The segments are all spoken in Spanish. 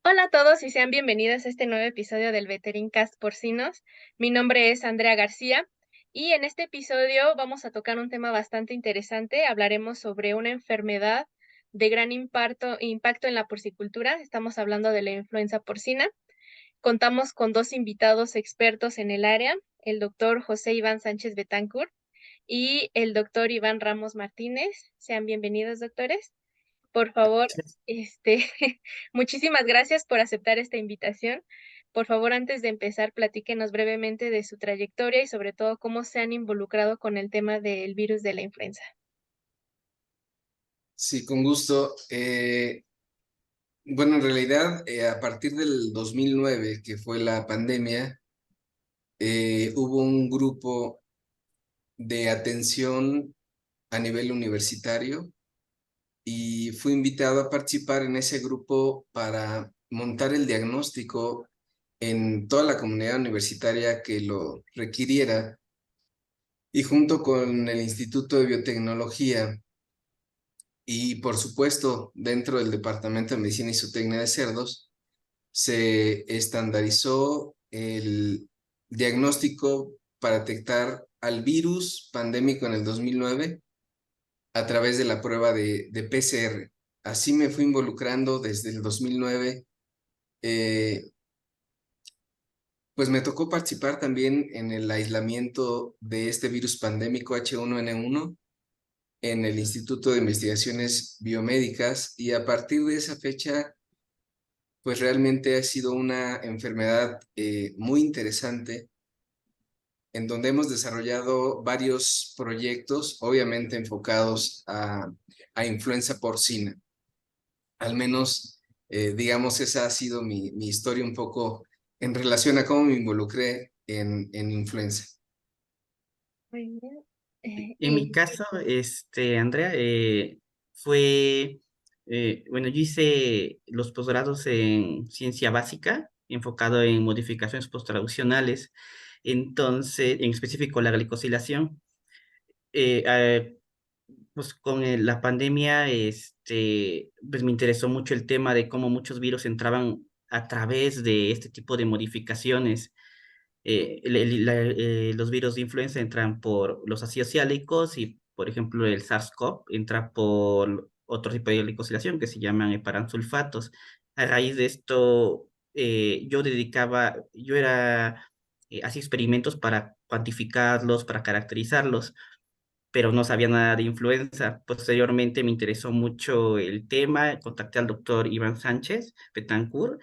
Hola a todos y sean bienvenidos a este nuevo episodio del Veterincast Porcinos. Mi nombre es Andrea García y en este episodio vamos a tocar un tema bastante interesante. Hablaremos sobre una enfermedad de gran impacto en la porcicultura. Estamos hablando de la influenza porcina. Contamos con dos invitados expertos en el área, el doctor José Iván Sánchez Betancourt y el doctor Iván Ramos Martínez. Sean bienvenidos, doctores. Por favor, este, muchísimas gracias por aceptar esta invitación. Por favor, antes de empezar, platíquenos brevemente de su trayectoria y sobre todo cómo se han involucrado con el tema del virus de la influenza. Sí, con gusto. Bueno, en realidad, a partir del 2009, que fue la pandemia, hubo un grupo de atención a nivel universitario y fui invitado a participar en ese grupo para montar el diagnóstico en toda la comunidad universitaria que lo requiriera y junto con el Instituto de Biotecnología. Y por supuesto, dentro del Departamento de Medicina y Zootecnia de Cerdos, se estandarizó el diagnóstico para detectar al virus pandémico en el 2009 a través de la prueba de PCR. Así me fui involucrando desde el 2009. eh, pues me tocó participar también en el aislamiento de este virus pandémico H1N1 en el Instituto de Investigaciones Biomédicas y a partir de esa fecha pues realmente ha sido una enfermedad muy interesante en donde hemos desarrollado varios proyectos, obviamente enfocados a influenza porcina. Al menos, digamos, esa ha sido mi historia un poco en relación a cómo me involucré en influenza. Muy bien. En mi caso, Andrea, bueno, yo hice los posgrados en ciencia básica, enfocado en modificaciones posttraduccionales, entonces, en específico la glicosilación. Eh, eh, pues con la pandemia, pues me interesó mucho el tema de cómo muchos virus entraban a través de este tipo de modificaciones. Los virus de influenza entran por los ácidos sialicos y, por ejemplo, el SARS-CoV entra por otro tipo de glicosilación que se llaman heparansulfatos. A raíz de esto, hacía experimentos para cuantificarlos, para caracterizarlos, pero no sabía nada de influenza. Posteriormente me interesó mucho el tema, contacté al doctor Iván Sánchez Betancourt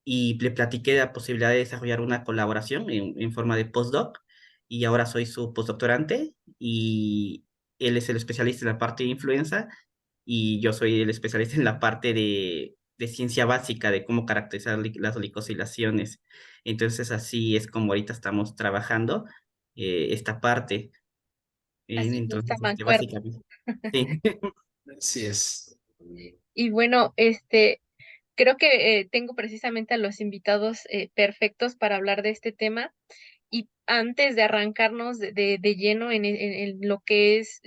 y le platiqué de la posibilidad de desarrollar una colaboración en forma de postdoc, y ahora soy su postdoctorante y él es el especialista en la parte de influenza y yo soy el especialista en la parte de ciencia básica de cómo caracterizar las glicosilaciones. Entonces así es como ahorita estamos trabajando esta parte. Haciendo esta Entonces, mancuerna. básicamente, sí. Así es. Y bueno, creo que tengo precisamente a los invitados perfectos para hablar de este tema. Y antes de arrancarnos de lleno en lo que es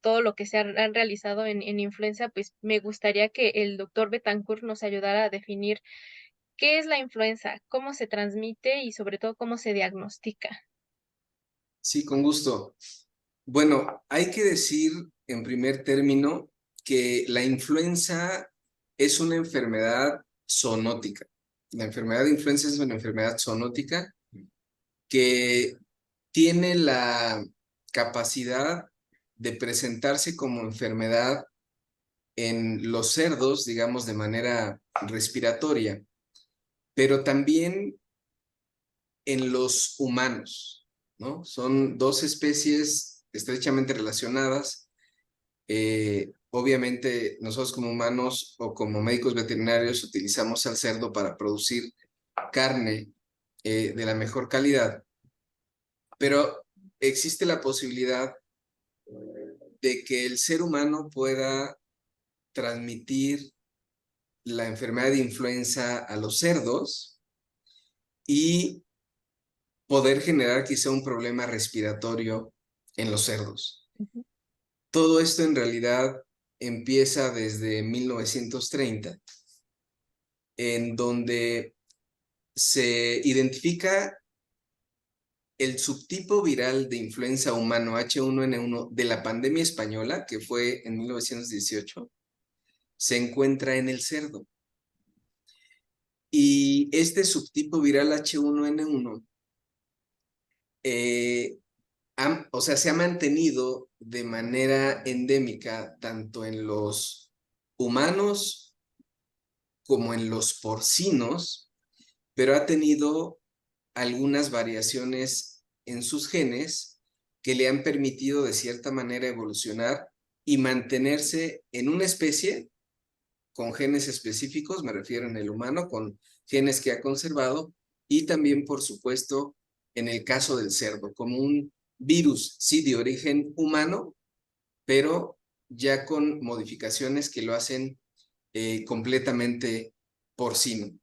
todo lo que han realizado en influenza, pues me gustaría que el doctor Betancourt nos ayudara a definir qué es la influenza, cómo se transmite y sobre todo cómo se diagnostica. Sí, con gusto. Bueno, hay que decir en primer término que la influenza es una enfermedad zoonótica. La enfermedad de influenza es una enfermedad zoonótica que tiene la capacidad de presentarse como enfermedad en los cerdos, digamos, de manera respiratoria, pero también en los humanos, ¿no? Son dos especies estrechamente relacionadas. Obviamente, nosotros como humanos o como médicos veterinarios utilizamos al cerdo para producir carne de la mejor calidad, pero existe la posibilidad de que el ser humano pueda transmitir la enfermedad de influenza a los cerdos y poder generar quizá un problema respiratorio en los cerdos. Ujú. Todo esto en realidad empieza desde 1930 en donde se identifica el subtipo viral de influenza humano H1N1 de la pandemia española, que fue en 1918, se encuentra en el cerdo. Y este subtipo viral H1N1, o sea, se ha mantenido de manera endémica tanto en los humanos como en los porcinos, pero ha tenido algunas variaciones en sus genes que le han permitido de cierta manera evolucionar y mantenerse en una especie con genes específicos, me refiero en el humano, con genes que ha conservado, y también, por supuesto, en el caso del cerdo, como un virus, sí, de origen humano, pero ya con modificaciones que lo hacen completamente porcino.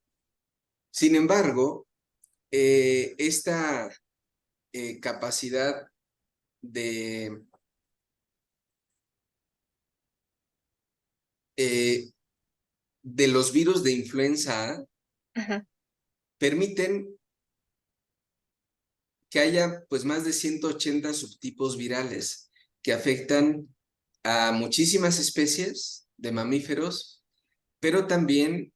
Sin embargo, esta capacidad de, eh, de los virus de influenza A Ajá. permiten que haya pues más de 180 subtipos virales que afectan a muchísimas especies de mamíferos, pero también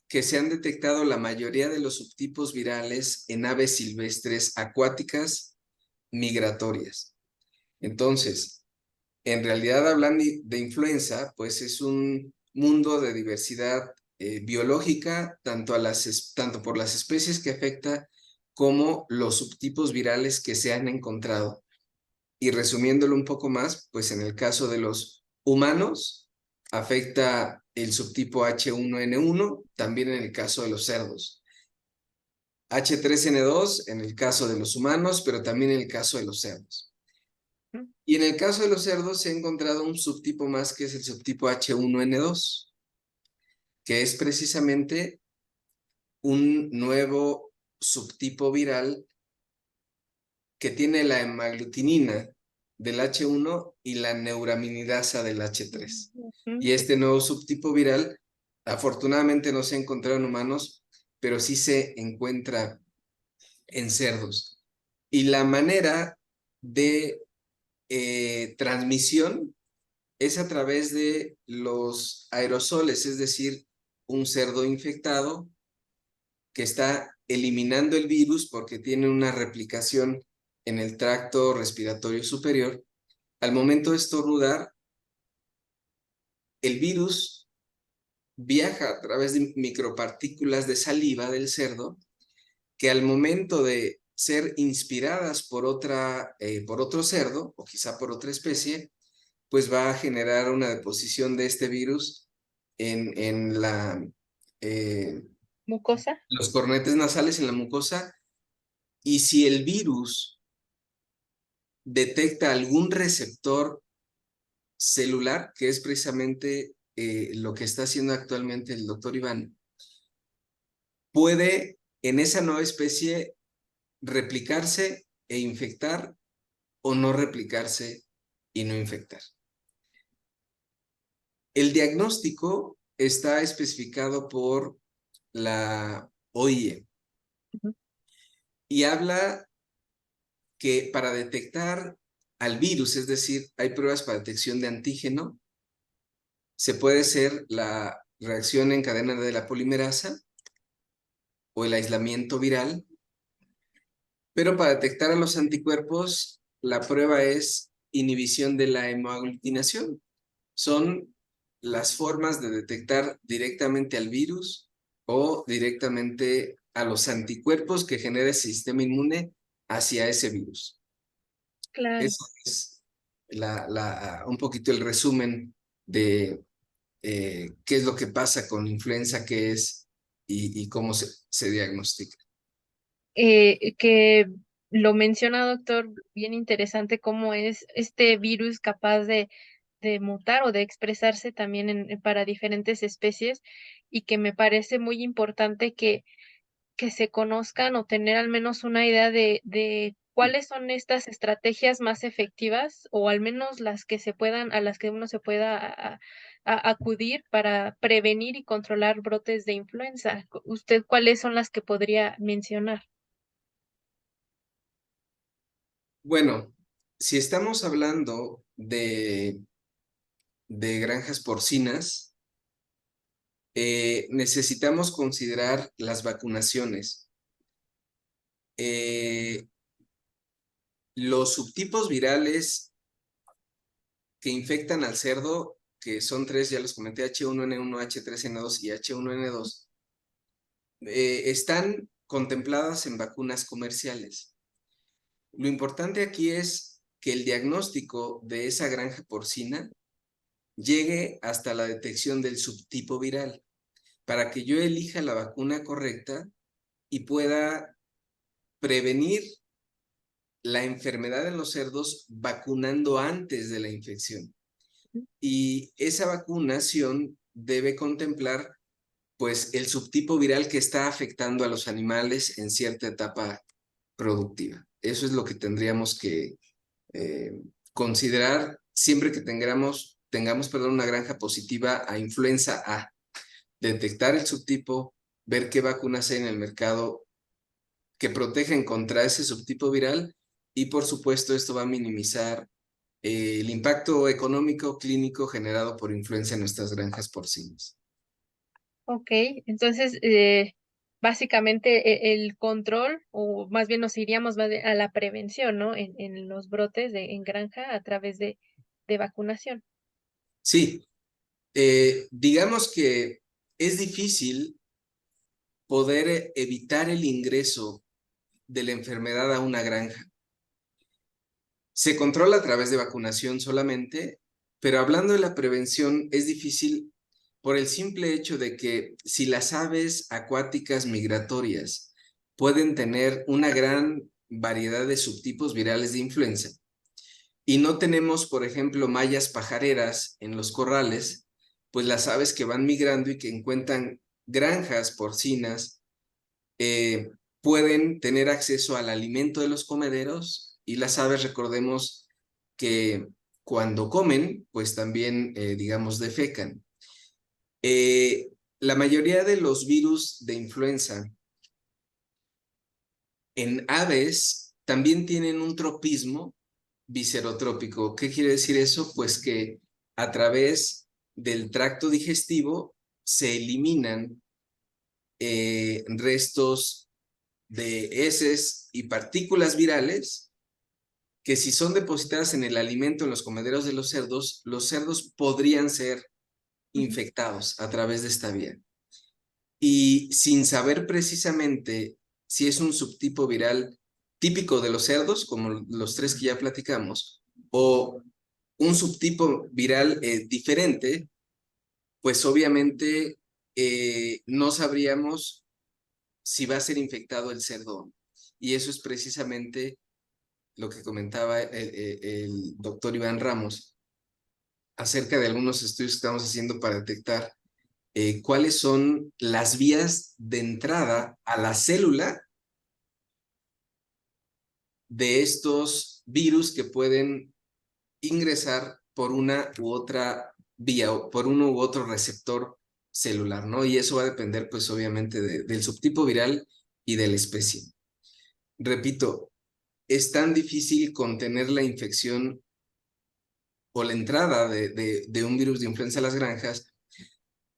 que se han detectado la mayoría de los subtipos virales en aves silvestres acuáticas migratorias. Entonces, en realidad hablando de influenza, pues es un mundo de diversidad biológica, tanto por las especies que afecta como los subtipos virales que se han encontrado. Y resumiéndolo un poco más, pues en el caso de los humanos, afecta el subtipo H1N1, también en el caso de los cerdos. H3N2 en el caso de los humanos, pero también en el caso de los cerdos. Y en el caso de los cerdos se ha encontrado un subtipo más que es el subtipo H1N2, que es precisamente un nuevo subtipo viral que tiene la hemaglutinina del H1 y la neuraminidasa del H3. Y este nuevo subtipo viral, afortunadamente no se ha encontrado en humanos, pero sí se encuentra en cerdos. Y la manera de transmisión es a través de los aerosoles, es decir, un cerdo infectado que está eliminando el virus porque tiene una replicación en el tracto respiratorio superior. Al momento de estornudar, el virus viaja a través de micropartículas de saliva del cerdo que al momento de ser inspiradas por otro cerdo o quizá por otra especie, pues va a generar una deposición de este virus en Mucosa. los cornetes nasales, en la mucosa, y si el virus detecta algún receptor celular, que es precisamente lo que está haciendo actualmente el doctor Iván, puede en esa nueva especie replicarse e infectar o no replicarse y no infectar. El diagnóstico está especificado por la OIE y habla que para detectar al virus, es decir, hay pruebas para detección de antígeno, se puede hacer la reacción en cadena de la polimerasa o el aislamiento viral, pero para detectar a los anticuerpos, la prueba es inhibición de la hemoaglutinación. Son las formas de detectar directamente al virus o directamente a los anticuerpos que genera el sistema inmune hacia ese virus. Claro. Eso es un poquito el resumen de qué es lo que pasa con influenza, qué es y cómo se diagnostica. Que lo menciona, doctor, bien interesante cómo es este virus capaz de mutar o de expresarse también para diferentes especies y que me parece muy importante que se conozcan o tener al menos una idea de ¿cuáles son estas estrategias más efectivas o al menos las que se puedan a las que uno se pueda acudir para prevenir y controlar brotes de influenza? ¿Usted cuáles son las que podría mencionar? Bueno, si estamos hablando de granjas porcinas, necesitamos considerar las vacunaciones. Los subtipos virales que infectan al cerdo, que son tres, ya los comenté, H1N1, H3N2 y H1N2, están contempladas en vacunas comerciales. Lo importante aquí es que el diagnóstico de esa granja porcina llegue hasta la detección del subtipo viral, para que yo elija la vacuna correcta y pueda prevenir la enfermedad en los cerdos vacunando antes de la infección. Y esa vacunación debe contemplar, pues, el subtipo viral que está afectando a los animales en cierta etapa productiva. Eso es lo que tendríamos que considerar siempre que tengamos, una granja positiva a influenza A. Detectar el subtipo, ver qué vacunas hay en el mercado que protegen contra ese subtipo viral y, por supuesto, esto va a minimizar el impacto económico clínico generado por influenza en nuestras granjas porcinas. Okey, entonces, básicamente el control, o más bien nos iríamos más bien a la prevención, ¿no? En los brotes en granja a través de vacunación. Sí, digamos que es difícil poder evitar el ingreso de la enfermedad a una granja. Se controla a través de vacunación solamente, pero hablando de la prevención es difícil por el simple hecho de que si las aves acuáticas migratorias pueden tener una gran variedad de subtipos virales de influenza y no tenemos, por ejemplo, mallas pajareras en los corrales, pues las aves que van migrando y que encuentran granjas porcinas pueden tener acceso al alimento de los comederos y las aves, recordemos que cuando comen, pues también, digamos, defecan. La mayoría de los virus de influenza en aves también tienen un tropismo viscerotrópico. ¿Qué quiere decir eso? Pues que a través del tracto digestivo se eliminan restos de heces y partículas virales que, si son depositadas en el alimento en los comederos de los cerdos podrían ser Ujú. infectados a través de esta vía. Y sin saber precisamente si es un subtipo viral típico de los cerdos, como los tres que ya platicamos, o un subtipo viral diferente, pues obviamente no sabríamos si va a ser infectado el cerdo. Y eso es precisamente lo que comentaba el doctor Iván Ramos acerca de algunos estudios que estamos haciendo para detectar cuáles son las vías de entrada a la célula de estos virus que pueden ingresar por una u otra vía o por uno u otro receptor celular, ¿no? Y eso va a depender, pues, obviamente, del subtipo viral y de la especie. Repito, es tan difícil contener la infección o la entrada de un virus de influenza a las granjas,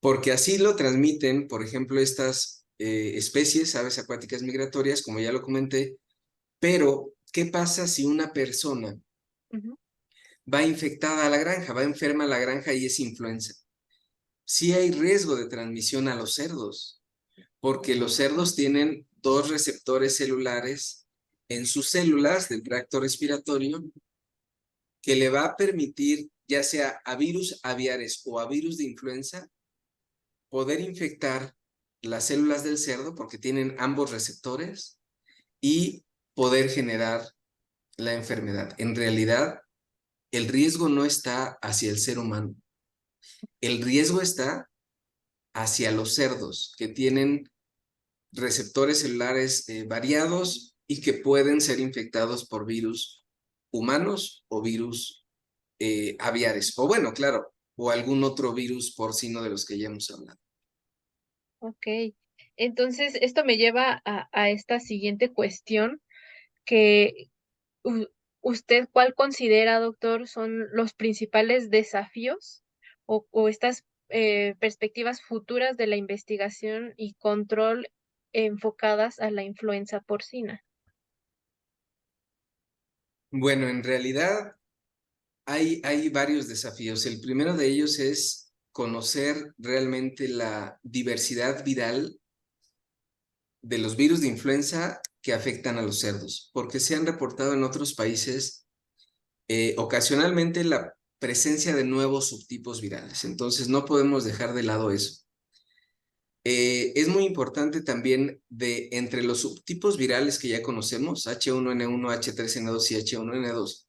porque así lo transmiten, por ejemplo, estas especies, aves acuáticas migratorias, como ya lo comenté, pero ¿qué pasa si una persona Ujú. va infectada a la granja, va enferma a la granja y es influenza? Sí hay riesgo de transmisión a los cerdos, porque los cerdos tienen dos receptores celulares en sus células del tracto respiratorio que le va a permitir, ya sea a virus aviares o a virus de influenza, poder infectar las células del cerdo porque tienen ambos receptores y poder generar la enfermedad. En realidad, el riesgo no está hacia el ser humano. El riesgo está hacia los cerdos que tienen receptores celulares variados y que pueden ser infectados por virus humanos o virus aviares, o bueno, claro, o algún otro virus porcino de los que ya hemos hablado. Ok. Entonces, esto me lleva a esta siguiente cuestión que u- usted, ¿cuál considera, doctor, son los principales desafíos o estas perspectivas futuras de la investigación y control enfocadas a la influenza porcina? Bueno, en realidad hay varios desafíos. El primero de ellos es conocer realmente la diversidad viral de los virus de influenza que afectan a los cerdos, porque se han reportado en otros países ocasionalmente la presencia de nuevos subtipos virales. Entonces no podemos dejar de lado eso. Es muy importante también de entre los subtipos virales que ya conocemos, H1N1, H3N2 y H1N2,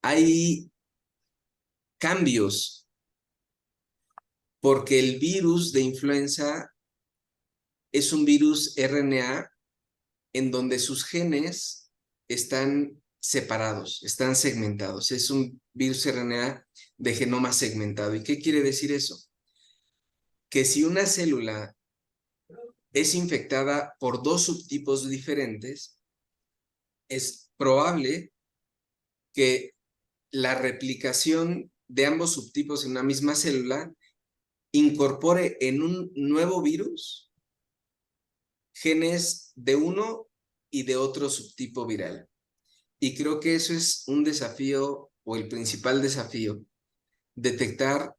hay cambios porque el virus de influenza es un virus RNA en donde sus genes están separados, están segmentados. Es un virus RNA de genoma segmentado. ¿Y qué quiere decir eso? Que si una célula es infectada por dos subtipos diferentes, es probable que la replicación de ambos subtipos en una misma célula incorpore en un nuevo virus genes de uno y de otro subtipo viral. Y creo que eso es un desafío o el principal desafío, detectar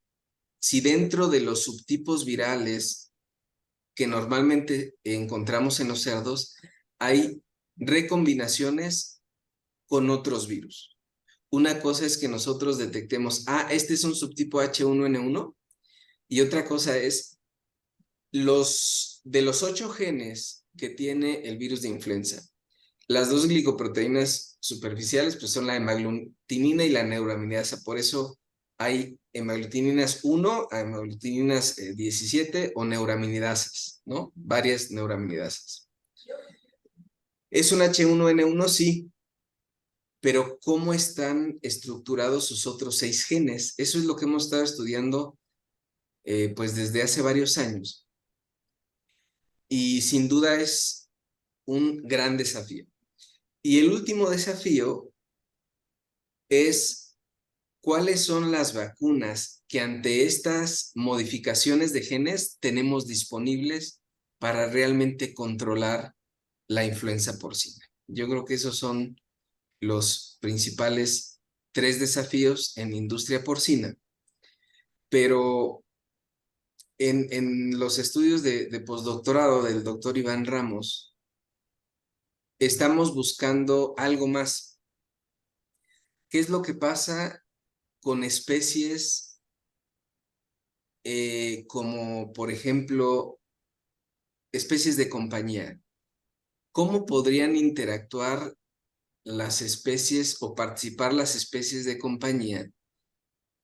si dentro de los subtipos virales que normalmente encontramos en los cerdos hay recombinaciones con otros virus. Una cosa es que nosotros detectemos, este es un subtipo H1N1, y otra cosa es de los 8 genes que tiene el virus de influenza. Las dos glicoproteínas superficiales pues son la hemaglutinina y la neuraminidasa. Por eso hay hemaglutininas 1 a hemaglutininas 17 o neuraminidasas, ¿no? Varias neuraminidasas. ¿Es un H1N1? Sí, pero ¿cómo están estructurados sus otros 6 genes? Eso es lo que hemos estado estudiando pues desde hace varios años. Y sin duda es un gran desafío. Y el último desafío es cuáles son las vacunas que ante estas modificaciones de genes tenemos disponibles para realmente controlar la influenza porcina. Yo creo que esos son los principales 3 desafíos en industria porcina, pero en los estudios de postdoctorado del doctor Iván Ramos, estamos buscando algo más. ¿Qué es lo que pasa con especies como, por ejemplo, especies de compañía? ¿Cómo podrían interactuar las especies o participar las especies de compañía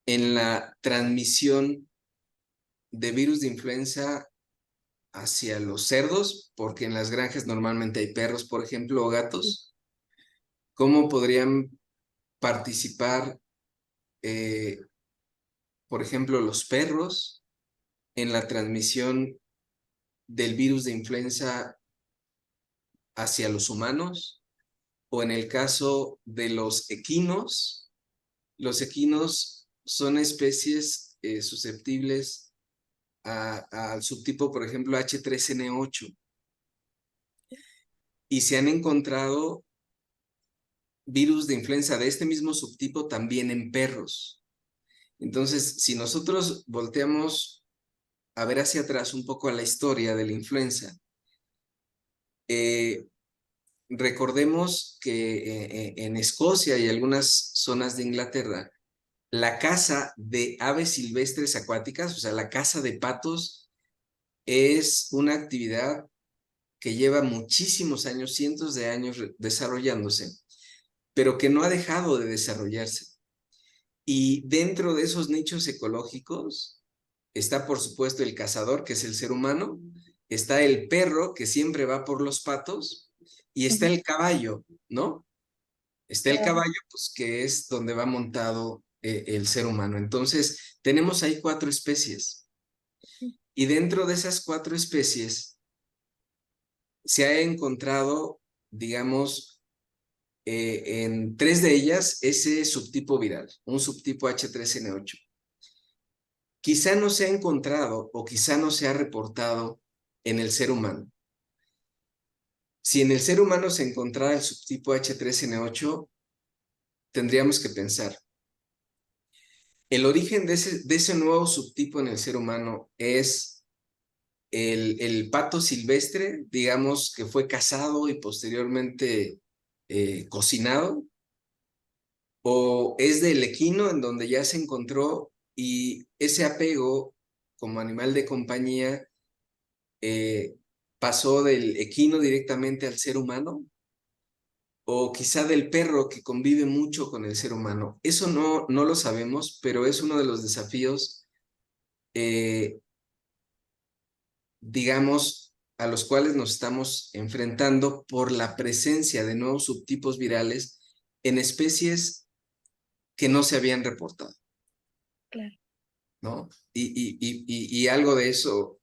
en la transmisión de virus de influenza hacia los cerdos? Porque en las granjas normalmente hay perros, por ejemplo, o gatos. ¿Cómo podrían participar, eh, por ejemplo, los perros en la transmisión del virus de influenza hacia los humanos? O en el caso de los equinos son especies susceptibles al subtipo, por ejemplo, H3N8. Y se han encontrado virus de influenza de este mismo subtipo también en perros. Entonces, si nosotros volteamos a ver hacia atrás un poco a la historia de la influenza, recordemos que en Escocia y algunas zonas de Inglaterra, la caza de aves silvestres acuáticas, o sea, la caza de patos, es una actividad que lleva muchísimos años, cientos de años desarrollándose, pero que no ha dejado de desarrollarse. Y dentro de esos nichos ecológicos está, por supuesto, el cazador, que es el ser humano, está el perro, que siempre va por los patos, y está Ujú. el caballo, ¿no? Está el Claro. caballo, pues que es donde va montado el ser humano. Entonces, tenemos ahí 4 especies. Y dentro de esas 4 especies se ha encontrado, digamos, en 3 de ellas ese subtipo viral, un subtipo H3N8. Quizá no se ha encontrado o quizá no se ha reportado en el ser humano. Si en el ser humano se encontrara el subtipo H3N8, tendríamos que pensar, ¿el origen de ese nuevo subtipo en el ser humano es el pato silvestre, digamos, que fue cazado y posteriormente cocinado? ¿O es del equino en donde ya se encontró y ese apego como animal de compañía eh, pasó del equino directamente al ser humano? ¿O quizá del perro que convive mucho con el ser humano? Eso no lo sabemos, pero es uno de los desafíos, eh, digamos, a los cuales nos estamos enfrentando por la presencia de nuevos subtipos virales en especies que no se habían reportado, Claro. ¿no? Y algo de eso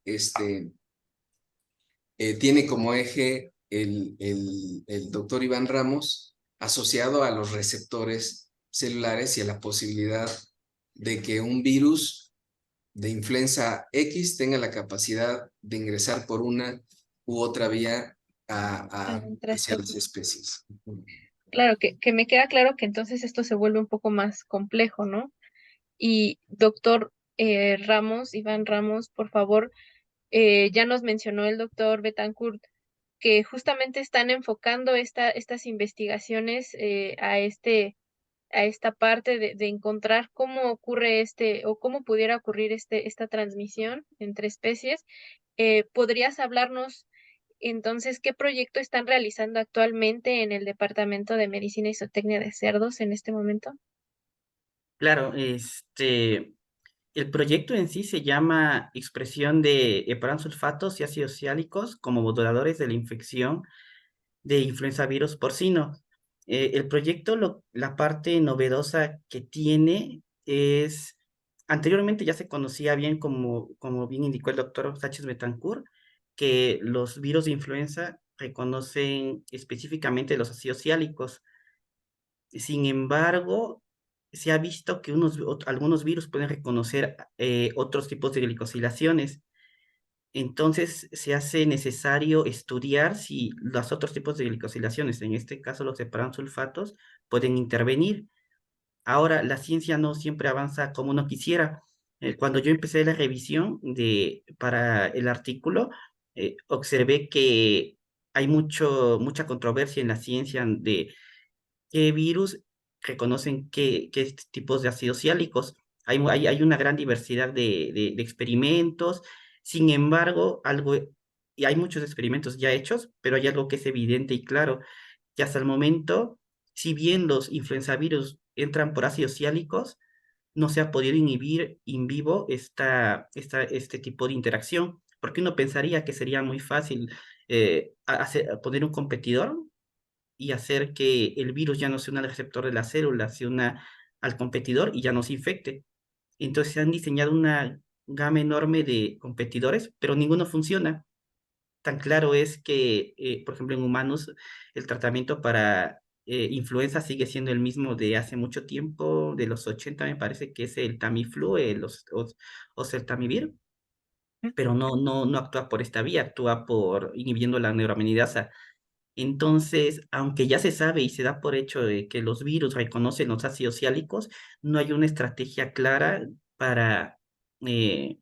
tiene como eje el doctor Iván Ramos, asociado a los receptores celulares y a la posibilidad de que un virus de influenza X tenga la capacidad de ingresar por una u otra vía Otra hacia las especie. especies. Claro, que me queda claro que entonces esto se vuelve un poco más complejo, ¿no? Y doctor Ramos, Iván Ramos, por favor, ya nos mencionó el doctor Betancourt que justamente están enfocando estas investigaciones a esta parte de encontrar cómo ocurre o cómo pudiera ocurrir esta transmisión entre especies. ¿Podrías hablarnos entonces qué proyecto están realizando actualmente en el Departamento de Medicina y Zootecnia de Cerdos en este momento? Claro, el proyecto en sí se llama expresión de heparansulfatos y ácidos siálicos como moduladores de la infección de influenza virus porcino. El proyecto, la parte novedosa que tiene es, anteriormente ya se conocía bien, como bien indicó el doctor Sánchez Betancourt, que los virus de influenza reconocen específicamente los ácidos siálicos. Sin embargo, se ha visto que algunos virus pueden reconocer otros tipos de glicosilaciones. Entonces, se hace necesario estudiar si los otros tipos de glicosilaciones, en este caso los sulfatos, pueden intervenir. Ahora, la ciencia no siempre avanza como uno quisiera. Cuando yo empecé la revisión para el artículo, observé que hay mucha controversia en la ciencia de qué virus reconocen qué tipos de ácidos siálicos. Hay una gran diversidad de experimentos, sin embargo, y hay muchos experimentos ya hechos, pero hay algo que es evidente y claro, que hasta el momento, si bien los influenzavirus entran por ácidos siálicos, no se ha podido inhibir in vivo este tipo de interacción, porque uno pensaría que sería muy fácil poner un competidor y hacer que el virus ya no se una al receptor de la célula, se una al competidor y ya no se infecte. Entonces se han diseñado una gama enorme de competidores, pero ninguno funciona. Tan claro es que, por ejemplo, en humanos, el tratamiento para influenza sigue siendo el mismo de hace mucho tiempo, de los 80 me parece que es el Tamiflu, oseltamivir, pero no actúa por esta vía, actúa por inhibiendo la neuraminidasa. Entonces, aunque ya se sabe y se da por hecho de que los virus reconocen los ácidos siálicos, no hay una estrategia clara para eh,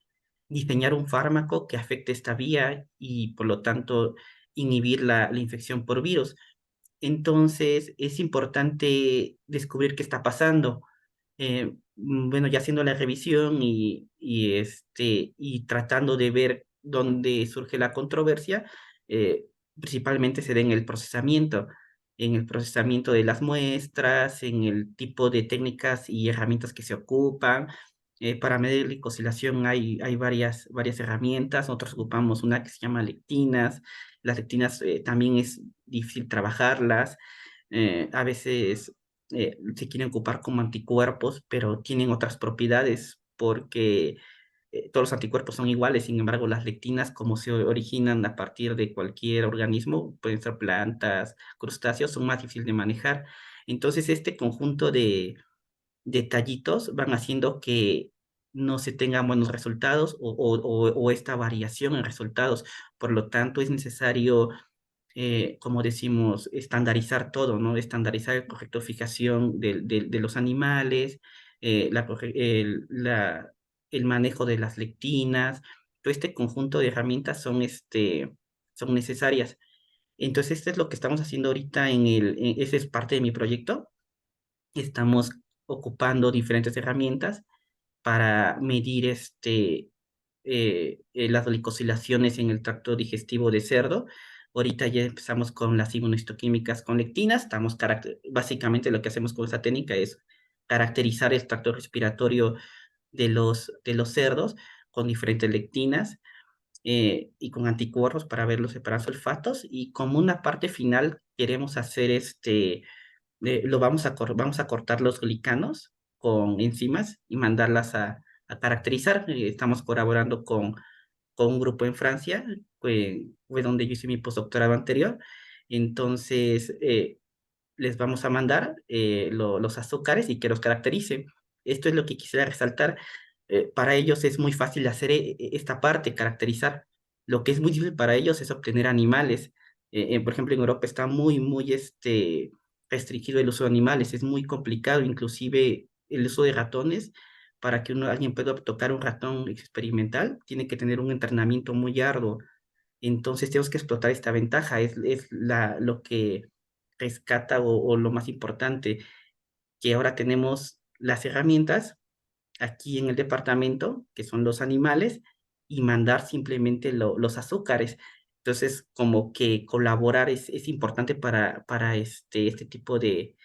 diseñar un fármaco que afecte esta vía y, por lo tanto, inhibir la infección por virus. Entonces, es importante descubrir qué está pasando. Bueno, ya haciendo la revisión y tratando de ver dónde surge la controversia, eh, principalmente se da en el procesamiento de las muestras, en el tipo de técnicas y herramientas que se ocupan, Para medir glicosilación hay varias herramientas. Nosotros ocupamos una que se llama lectinas. Las lectinas también es difícil trabajarlas. A veces se quieren ocupar como anticuerpos, pero tienen otras propiedades porque todos los anticuerpos son iguales. Sin embargo, las lectinas, como se originan a partir de cualquier organismo, pueden ser plantas, crustáceos, son más difíciles de manejar. Entonces, este conjunto de detallitos van haciendo que no se tengan buenos resultados o esta variación en resultados. Por lo tanto, es necesario, como decimos, estandarizar todo, ¿no? Estandarizar el correcto de fijación de los animales, el manejo de las lectinas. Todo este conjunto de herramientas son necesarias. Entonces, esto es lo que estamos haciendo ahorita ese es parte de mi proyecto. Estamos ocupando diferentes herramientas para medir las glicosilaciones en el tracto digestivo de cerdo. Ahorita ya empezamos con las inmunohistoquímicas con lectinas. Básicamente lo que hacemos con esa técnica es caracterizar el tracto respiratorio de los cerdos con diferentes lectinas y con anticuerpos para ver los separados olfatos. Y como una parte final queremos hacer vamos a cortar los glicanos con enzimas y mandarlas a caracterizar. Estamos colaborando con un grupo en Francia, fue donde yo hice mi postdoctorado anterior. Entonces, les vamos a mandar los azúcares y que los caracterice. Esto es lo que quisiera resaltar. Para ellos es muy fácil hacer esta parte, caracterizar. Lo que es muy difícil para ellos es obtener animales. Por ejemplo, en Europa está muy restringido el uso de animales, es muy complicado, inclusive el uso de ratones. Para que alguien pueda tocar un ratón experimental, tiene que tener un entrenamiento muy arduo. Entonces tenemos que explotar esta ventaja, es lo que rescata o lo más importante, que ahora tenemos las herramientas aquí en el departamento, que son los animales, y mandar simplemente los azúcares. Entonces, como que colaborar es importante para este tipo de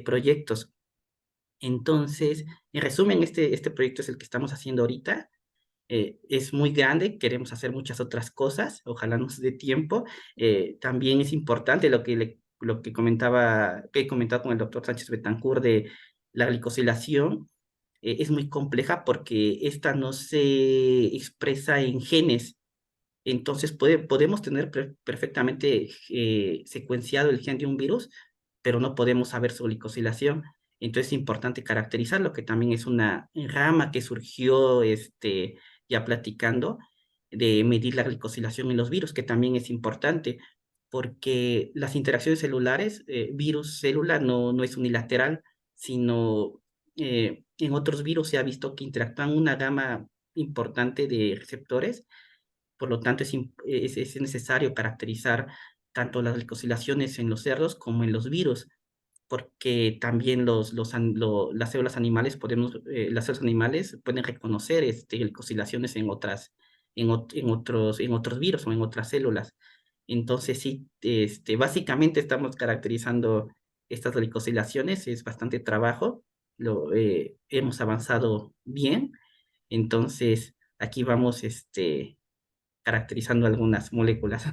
proyectos. Entonces, en resumen, este proyecto es el que estamos haciendo ahorita. Es muy grande, queremos hacer muchas otras cosas, ojalá nos dé tiempo. También es importante lo que he comentado con el doctor Sánchez Betancourt de la glicosilación. Es muy compleja porque esta no se expresa en genes. Entonces podemos tener perfectamente secuenciado el gen de un virus, pero no podemos saber su glicosilación. Entonces es importante caracterizarlo, que también es una rama que surgió ya platicando de medir la glicosilación en los virus, que también es importante, porque las interacciones celulares, virus-célula, no es unilateral, sino en otros virus se ha visto que interactúan una gama importante de receptores. Por lo tanto, es necesario caracterizar tanto las glicosilaciones en los cerdos como en los virus, porque también las células animales las células animales pueden reconocer glicosilaciones en otros virus o en otras células. Entonces, sí, básicamente estamos caracterizando estas glicosilaciones, es bastante trabajo, hemos avanzado bien. Entonces, aquí vamos, caracterizando algunas moléculas.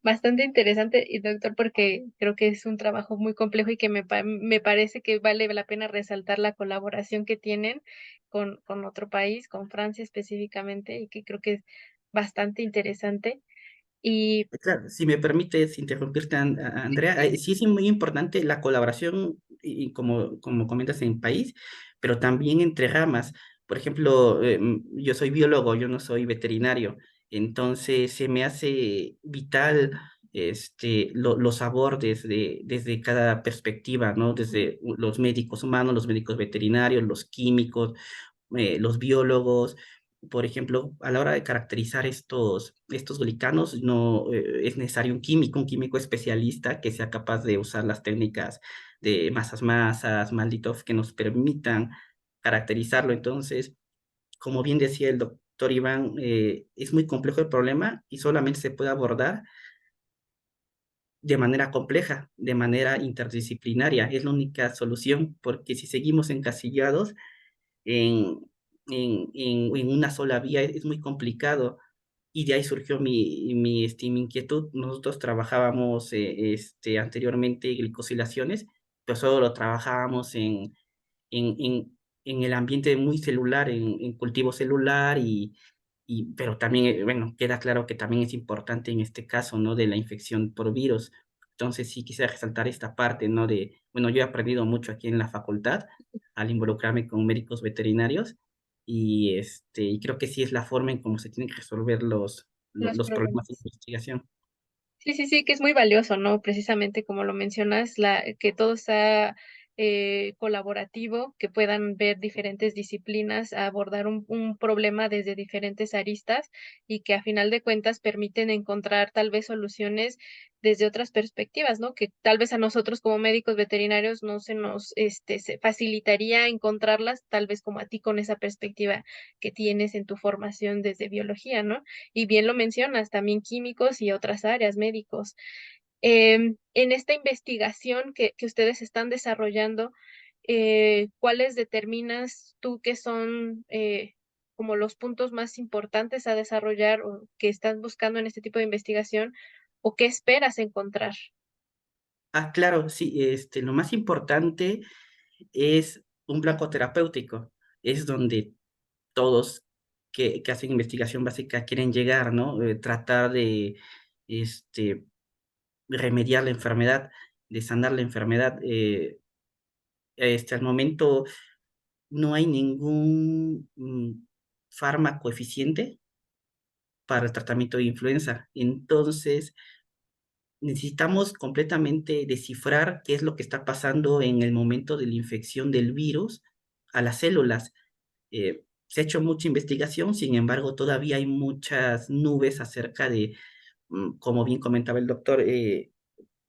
Bastante interesante, y doctor, porque creo que es un trabajo muy complejo y que me parece que vale la pena resaltar la colaboración que tienen con otro país, con Francia específicamente, y que creo que es bastante interesante. Y Claro, si me permites interrumpirte, Andrea, sí es muy importante la colaboración, y como comentas, en país, pero también entre ramas. Por ejemplo, yo soy biólogo, yo no soy veterinario, entonces se me hace vital los abordes desde cada perspectiva, ¿no? Desde los médicos humanos, los médicos veterinarios, los químicos, los biólogos. Por ejemplo, a la hora de caracterizar estos glicanos, no es necesario un químico especialista que sea capaz de usar las técnicas de masas, Malditov, que nos permitan caracterizarlo. Entonces, como bien decía el doctor Iván, es muy complejo el problema y solamente se puede abordar de manera compleja, de manera interdisciplinaria. Es la única solución, porque si seguimos encasillados en una sola vía es muy complicado. Y de ahí surgió mi inquietud. Nosotros trabajábamos anteriormente glicosilaciones, pero solo lo trabajábamos en, en, en el ambiente muy celular, en cultivo celular, pero también, bueno, queda claro que también es importante en este caso, ¿no? De la infección por virus. Entonces sí quisiera resaltar esta parte, ¿no? Bueno, yo he aprendido mucho aquí en la facultad al involucrarme con médicos veterinarios y creo que sí es la forma en cómo se tienen que resolver Los los problemas de problemas. investigación. Sí, sí, sí, que es muy valioso, ¿no? Precisamente como lo mencionas, que todo sea colaborativo, que puedan ver diferentes disciplinas, abordar un problema desde diferentes aristas y que a final de cuentas permiten encontrar tal vez soluciones desde otras perspectivas, ¿no? Que tal vez a nosotros como médicos veterinarios no se nos se facilitaría encontrarlas, tal vez como a ti con esa perspectiva que tienes en tu formación desde biología, ¿no? Y bien lo mencionas, también químicos y otras áreas, médicos. En esta investigación que ustedes están desarrollando, ¿cuáles determinas tú que son como los puntos más importantes a desarrollar o que estás buscando en este tipo de investigación o qué esperas encontrar? Ah, claro, sí, lo más importante es un blanco terapéutico. Es donde todos que hacen investigación básica quieren llegar, ¿no? Tratar de este, remediar la enfermedad, de sanar la enfermedad. Al momento no hay ningún fármaco eficiente para el tratamiento de influenza. Entonces, necesitamos completamente descifrar qué es lo que está pasando en el momento de la infección del virus a las células. Se ha hecho mucha investigación, sin embargo, todavía hay muchas nubes acerca de, como bien comentaba el doctor,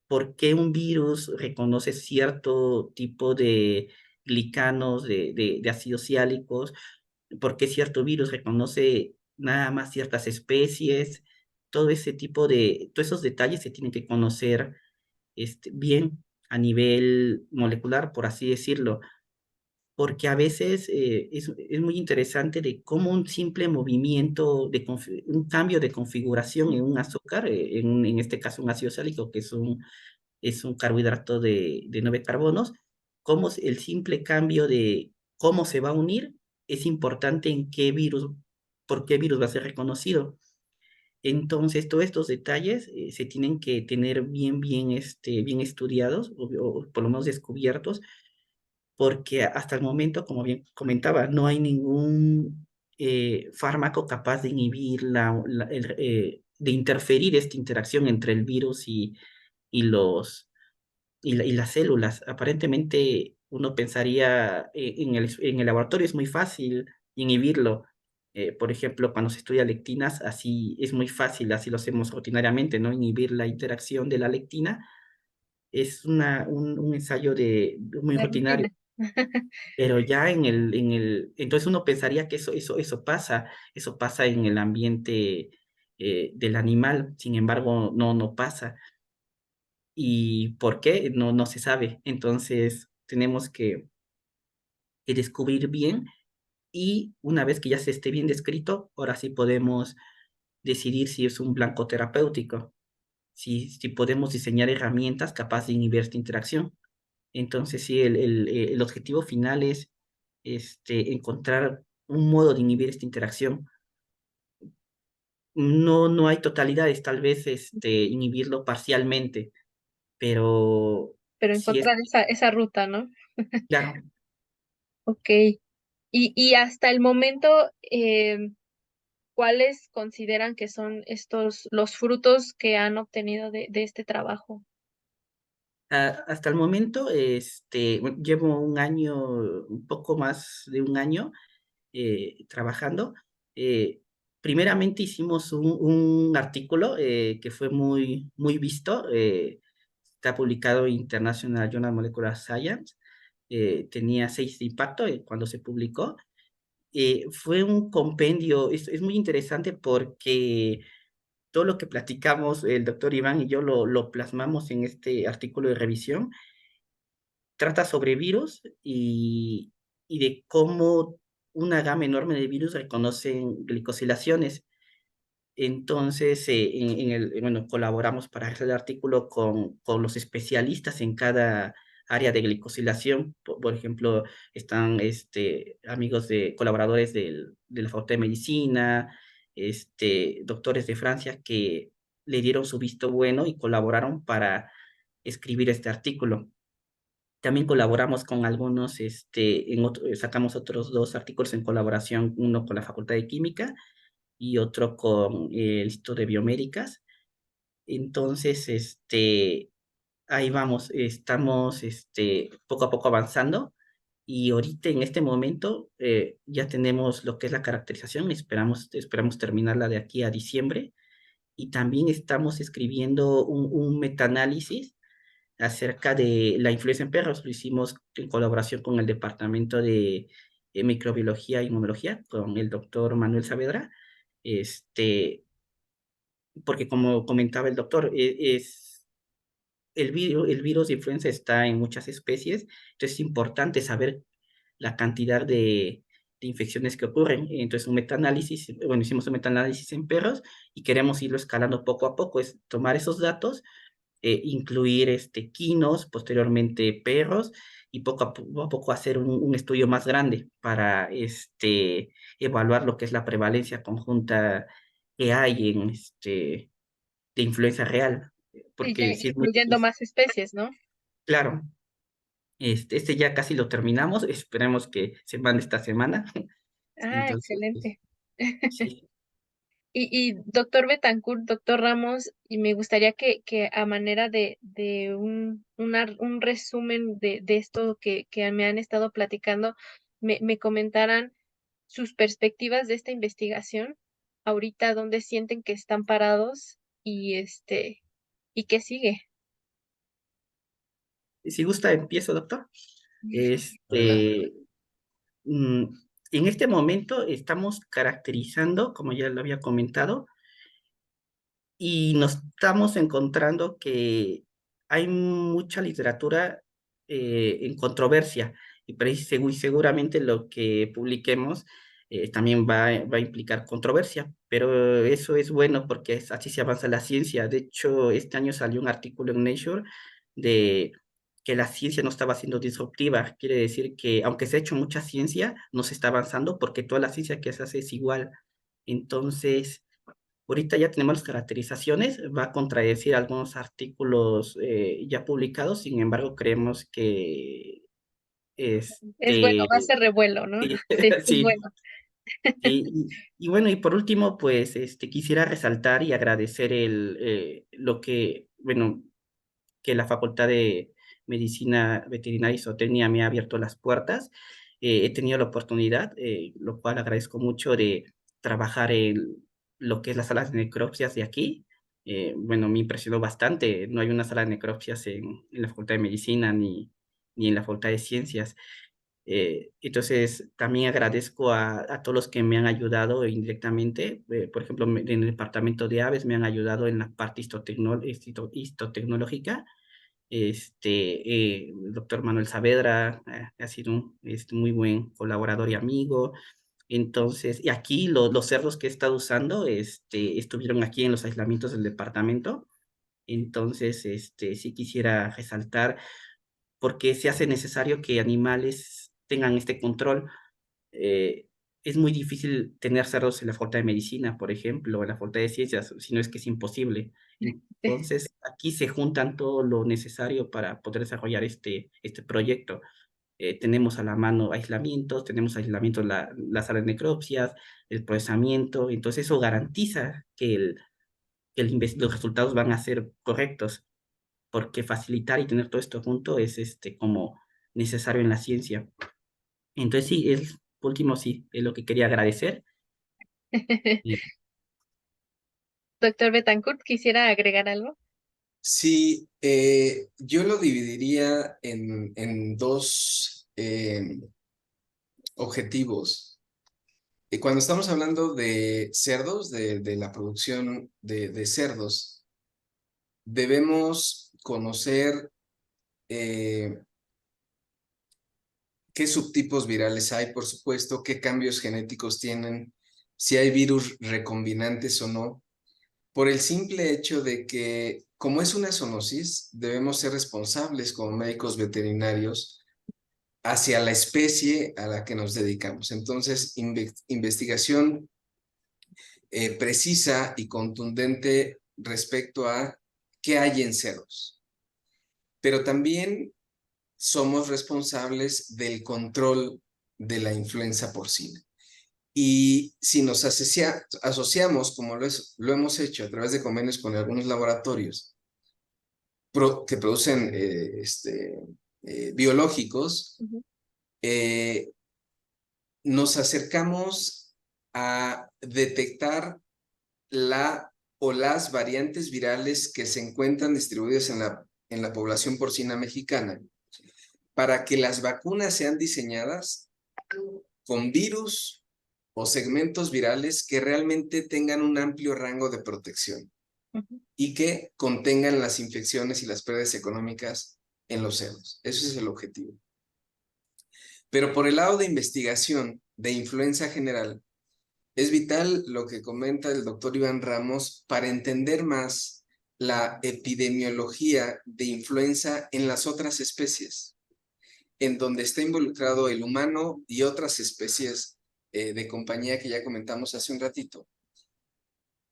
por qué un virus reconoce cierto tipo de glicanos, de ácidos siálicos, por qué cierto virus reconoce nada más ciertas especies, todos esos detalles se tienen que conocer bien a nivel molecular, por así decirlo, porque a veces es muy interesante de cómo un simple movimiento, un cambio de configuración en un azúcar, en este caso un ácido sálico, que es un carbohidrato de 9 carbonos, cómo el simple cambio de cómo se va a unir es importante en qué virus, por qué virus va a ser reconocido. Entonces, todos estos detalles se tienen que tener bien estudiados o por lo menos descubiertos, porque hasta el momento, como bien comentaba, no hay ningún fármaco capaz de inhibir de interferir esta interacción entre el virus y y las células. Aparentemente, uno pensaría en el laboratorio es muy fácil inhibirlo. Por ejemplo, cuando se estudia lectinas, así es muy fácil, así lo hacemos rutinariamente, ¿no? Inhibir la interacción de la lectina es un ensayo muy La rutinario. rutina. Pero ya entonces uno pensaría que eso pasa en el ambiente del animal, sin embargo, no pasa. ¿Y por qué? No se sabe. Entonces, tenemos que descubrir bien y una vez que ya se esté bien descrito, ahora sí podemos decidir si es un blanco terapéutico, si podemos diseñar herramientas capaces de inhibir esta interacción. Entonces, sí, el objetivo final es encontrar un modo de inhibir esta interacción. No hay totalidades, tal vez inhibirlo parcialmente, pero Pero sí es encontrar esa ruta, ¿no? claro. Okey. Y hasta el momento, ¿cuáles consideran que son estos los frutos que han obtenido de este trabajo? Hasta el momento, llevo un año, un poco más de un año trabajando. Eh, Primeramente hicimos un artículo que fue muy visto. Está publicado en International Journal Molecular Science. Tenía 6 de impacto cuando se publicó. Fue un compendio, es muy interesante porque todo lo que platicamos, el doctor Iván y yo lo plasmamos en este artículo de revisión. Trata sobre virus y de cómo una gama enorme de virus reconocen glicosilaciones. Entonces, bueno, colaboramos para hacer el artículo con los especialistas en cada área de glicosilación. Por ejemplo, están amigos colaboradores de la Facultad de Medicina, doctores de Francia que le dieron su visto bueno y colaboraron para escribir este artículo. También colaboramos con algunos, sacamos otros 2 artículos en colaboración, uno con la Facultad de Química y otro con el Instituto de Biomédicas. Entonces, ahí vamos, estamos poco a poco avanzando y ahorita en este momento ya tenemos lo que es la caracterización, esperamos terminarla de aquí a diciembre y también estamos escribiendo un metaanálisis acerca de la influenza en perros. Lo hicimos en colaboración con el Departamento de Microbiología e Inmunología, con el doctor Manuel Saavedra, porque como comentaba el doctor, el virus de influenza está en muchas especies, entonces es importante saber la cantidad de infecciones que ocurren. Entonces, bueno, hicimos un metaanálisis en perros y queremos irlo escalando poco a poco, es tomar esos datos, incluir quinos, posteriormente perros, y poco a poco hacer un estudio más grande para evaluar lo que es la prevalencia conjunta que hay de influenza real, Y ya porque sí es muy incluyendo difícil. más especies, ¿no? Claro, ya casi lo terminamos, esperemos que se mande esta semana. Ah, Entonces, excelente. sí, Y doctor Betancourt, doctor Ramos, y me gustaría que a manera de un resumen de esto que me han estado platicando, me comentaran sus perspectivas de esta investigación, ahorita dónde sienten que están parados y y qué sigue. si gusta, empiezo, doctor. Adelante. Este, mm, en este momento estamos caracterizando, como ya lo había comentado, y nos estamos encontrando que hay mucha literatura en controversia y seguramente lo que publiquemos también va a implicar controversia, pero eso es bueno porque así se avanza la ciencia. De hecho, este año salió un artículo en Nature de que la ciencia no estaba siendo disruptiva. Quiere decir que aunque se ha hecho mucha ciencia, no se está avanzando porque toda la ciencia que se hace es igual. Entonces, ahorita ya tenemos las caracterizaciones, va a contradecir algunos artículos ya publicados, sin embargo, creemos que Es bueno, este, va a ser revuelo, ¿no? sí, Sí, es sí, bueno. y bueno, y por último, pues quisiera resaltar y agradecer lo que, bueno, que la Facultad de Medicina Veterinaria y Zootecnia me ha abierto las puertas. He tenido la oportunidad, lo cual agradezco mucho, de trabajar en lo que es las salas de necropsias de aquí. Bueno, me impresionó bastante. No hay una sala de necropsias en la Facultad de Medicina ni en la Facultad de Ciencias. Entonces, también agradezco a todos los que me han ayudado indirectamente. Por ejemplo, en el departamento de aves me han ayudado en la parte histotecnológica. El doctor Manuel Saavedra ha sido un muy buen colaborador y amigo. Entonces, y aquí los cerdos que he estado usando estuvieron aquí en los aislamientos del departamento. Entonces, sí quisiera resaltar porque se hace necesario que animales tengan este control. eh, es muy difícil tener cerdos en la Facultad de Medicina, por ejemplo, o en la Facultad de Ciencias, si no es que es imposible. Entonces, aquí se juntan todo lo necesario para poder desarrollar este proyecto. Tenemos a la mano aislamientos, tenemos aislamientos, la sala de necropsias, el procesamiento, entonces eso garantiza los resultados van a ser correctos, porque facilitar y tener todo esto junto es como necesario en la ciencia. Entonces sí, por último sí, es lo que quería agradecer. Y Doctor Betancourt, ¿quisiera agregar algo? Sí, yo lo dividiría en dos objetivos. Cuando estamos hablando de cerdos, de la producción de cerdos, debemos conocer eh, qué subtipos virales hay, por supuesto, qué cambios genéticos tienen, si hay virus recombinantes o no, por el simple hecho de que, como es una zoonosis, debemos ser responsables como médicos veterinarios hacia la especie a la que nos dedicamos. Entonces, investigación precisa y contundente respecto a qué hay en cerdos. Pero también somos responsables del control de la influenza porcina. Y si nos asociamos, como lo hemos hecho a través de convenios con algunos laboratorios que producen biológicos, Ujú. eh, nos acercamos a detectar la o las variantes virales que se encuentran distribuidas en la población porcina mexicana para que las vacunas sean diseñadas con virus o segmentos virales que realmente tengan un amplio rango de protección Ujú. y que contengan las infecciones y las pérdidas económicas en los cerdos. Ese es el objetivo. Pero por el lado de investigación de influenza general, es vital lo que comenta el doctor Iván Ramos para entender más la epidemiología de influenza en las otras especies, en donde está involucrado el humano y otras especies de compañía que ya comentamos hace un ratito.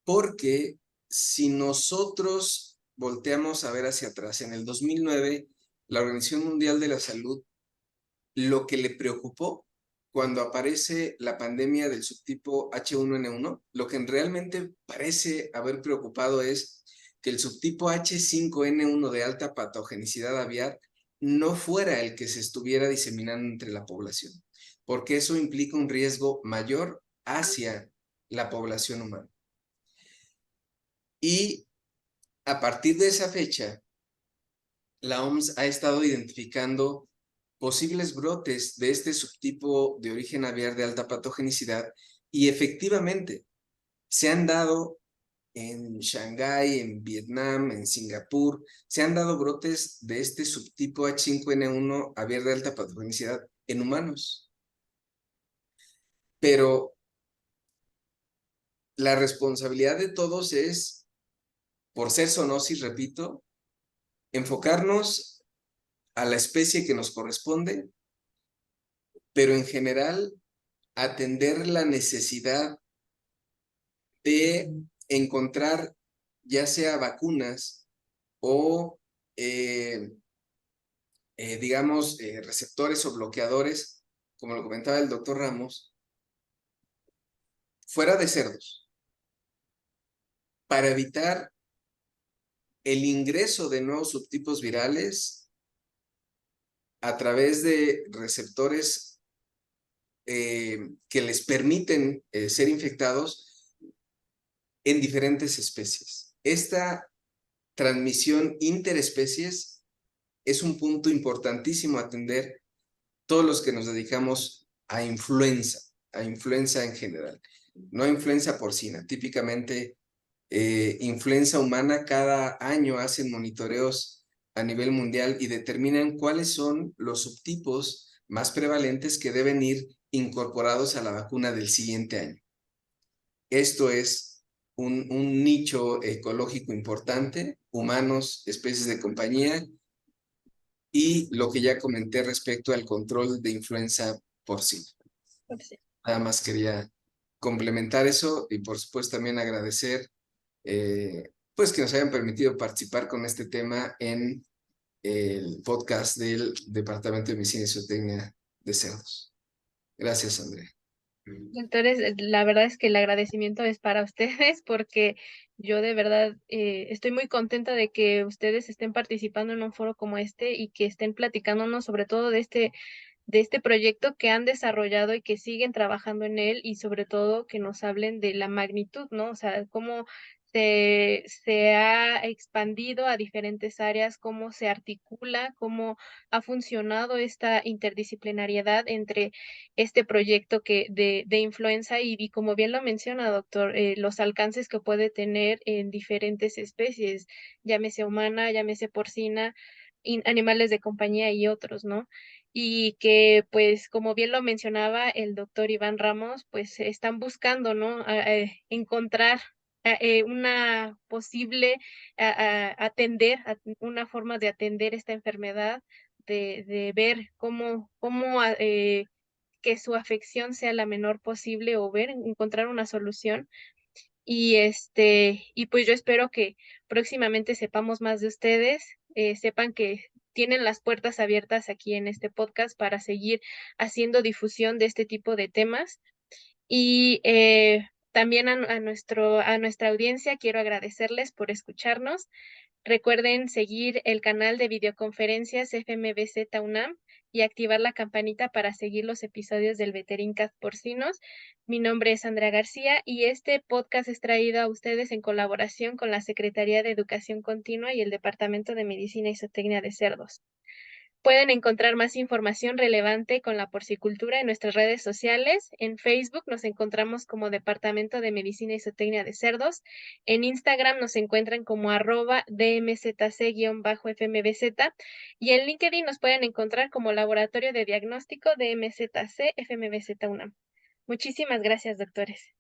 Porque si nosotros volteamos a ver hacia atrás, en el 2009, la Organización Mundial de la Salud, lo que le preocupó cuando aparece la pandemia del subtipo H1N1, lo que realmente parece haber preocupado es que el subtipo H5N1 de alta patogenicidad aviar no fuera el que se estuviera diseminando entre la población, porque eso implica un riesgo mayor hacia la población humana. Y a partir de esa fecha, la OMS ha estado identificando posibles brotes de este subtipo de origen aviar de alta patogenicidad y efectivamente se han dado en Shanghái, en Vietnam, en Singapur, se han dado brotes de este subtipo H5N1 aviar de alta patogenicidad en humanos. Pero la responsabilidad de todos es, por ser zoonosis, repito, enfocarnos a la especie que nos corresponde, pero en general atender la necesidad de encontrar ya sea vacunas o, digamos, receptores o bloqueadores, como lo comentaba el doctor Ramos, fuera de cerdos, para evitar el ingreso de nuevos subtipos virales a través de receptores que les permiten ser infectados en diferentes especies. Esta transmisión interespecies es un punto importantísimo a atender todos los que nos dedicamos a influenza en general, no a influenza porcina. Típicamente, influenza humana, cada año hacen monitoreos a nivel mundial y determinan cuáles son los subtipos más prevalentes que deben ir incorporados a la vacuna del siguiente año. Esto es un nicho ecológico importante, humanos, especies de compañía, y lo que ya comenté respecto al control de influenza porcina. Sí. Nada más quería complementar eso y por supuesto también agradecer pues que nos hayan permitido participar con este tema en el podcast del Departamento de Medicina y Zootecnia de Cerdos. Gracias, Andrea. Doctores, la verdad es que el agradecimiento es para ustedes porque yo de verdad estoy muy contenta de que ustedes estén participando en un foro como este y que estén platicándonos sobre todo de este proyecto que han desarrollado y que siguen trabajando en él y sobre todo que nos hablen de la magnitud, ¿no? O sea, cómo se ha expandido a diferentes áreas, cómo se articula, cómo ha funcionado esta interdisciplinariedad entre este proyecto de influenza y como bien lo menciona, doctor, los alcances que puede tener en diferentes especies, llámese humana, llámese porcina, animales de compañía y otros, ¿no? y que, pues, como bien lo mencionaba el doctor Iván Ramos, pues están buscando, ¿no? Encontrar una posible una forma de atender esta enfermedad, de ver cómo que su afección sea la menor posible o encontrar una solución. Y pues yo espero que próximamente sepamos más de ustedes, sepan que tienen las puertas abiertas aquí en este podcast para seguir haciendo difusión de este tipo de temas. Y también a nuestra audiencia quiero agradecerles por escucharnos. Recuerden seguir el canal de videoconferencias FMVZ UNAM y activar la campanita para seguir los episodios del Veterincast Porcinos. Mi nombre es Andrea García y este podcast es traído a ustedes en colaboración con la Secretaría de Educación Continua y el Departamento de Medicina y Zootecnia de Cerdos. Pueden encontrar más información relevante con la porcicultura en nuestras redes sociales. En Facebook nos encontramos como Departamento de Medicina y Zootecnia de Cerdos. En Instagram nos encuentran como @DMZC-FMBZ. Y en LinkedIn nos pueden encontrar como Laboratorio de Diagnóstico DMZC FMBZ UNAM. Muchísimas gracias, doctores.